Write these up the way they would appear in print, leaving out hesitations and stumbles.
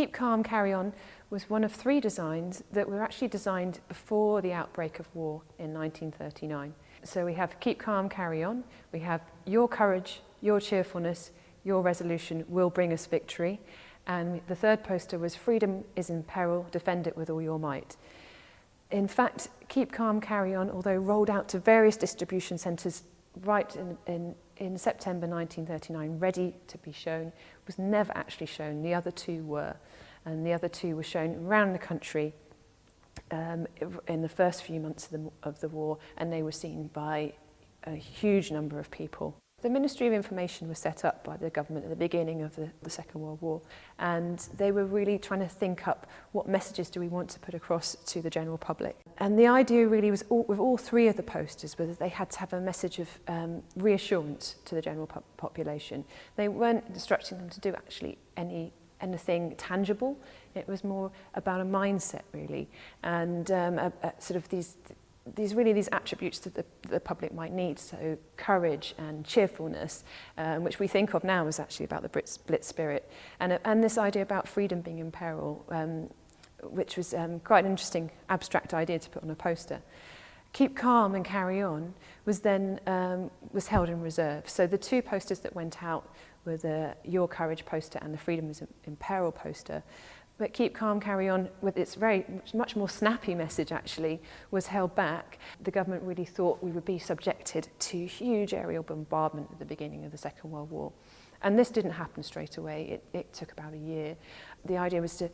Keep Calm, Carry On was one of 3 designs that were actually designed before the outbreak of war in 1939. So we have Keep Calm, Carry On, we have Your Courage, Your Cheerfulness, Your Resolution will bring us victory, and the 3rd poster was Freedom is in peril, defend it with all your might. In fact, Keep Calm, Carry On, although rolled out to various distribution centres right in September 1939, ready to be shown, was never actually shown. The other 2 were, and the other 2 were shown around the country in the first few months of the war, and they were seen by a huge number of people. The Ministry of Information was set up by the government at the beginning of the Second World War, and they were really trying to think up what messages do we want to put across to the general public. And the idea really was, with all 3 of the posters, was that they had to have a message of reassurance to the general population. They weren't instructing them to do actually anything tangible. It was more about a mindset, really, and sort of these attributes that the public might need, so courage and cheerfulness, which we think of now as actually about the Blitz spirit, and this idea about freedom being in peril, which was quite an interesting abstract idea to put on a poster. Keep Calm and Carry On was then was held in reserve. So the 2 posters that went out were the Your Courage poster and the Freedom is in Peril poster. But Keep Calm, Carry On, with its much more snappy message actually, was held back. The government really thought we would be subjected to huge aerial bombardment at the beginning of the Second World War. And this didn't happen straight away. It took about a year. The idea was to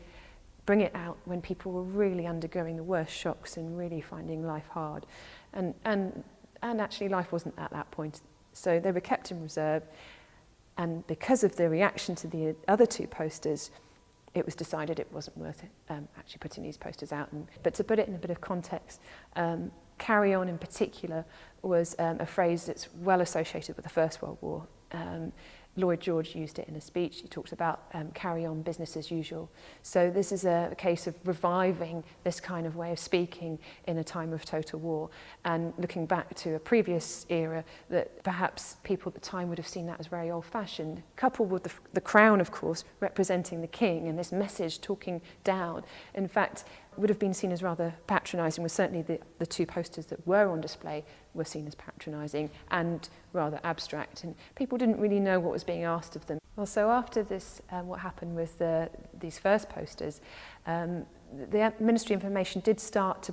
bring it out when people were really undergoing the worst shocks and really finding life hard. And actually life wasn't at that point. So they were kept in reserve. And because of the reaction to the other 2 posters, it was decided it wasn't worth it actually putting these posters out. But to put it in a bit of context, Carry On in particular was a phrase that's well associated with the First World War. Lloyd George used it in a speech. He talked about carry on business as usual. So this is a case of reviving this kind of way of speaking in a time of total war, and looking back to a previous era that perhaps people at the time would have seen that as very old-fashioned, coupled with the crown, of course, representing the king, and this message talking down. In fact, would have been seen as rather patronising, was certainly the 2 posters that were on display were seen as patronising and rather abstract, and people didn't really know what was being asked of them. Well, so after this, what happened with these first posters, the Ministry of Information did start to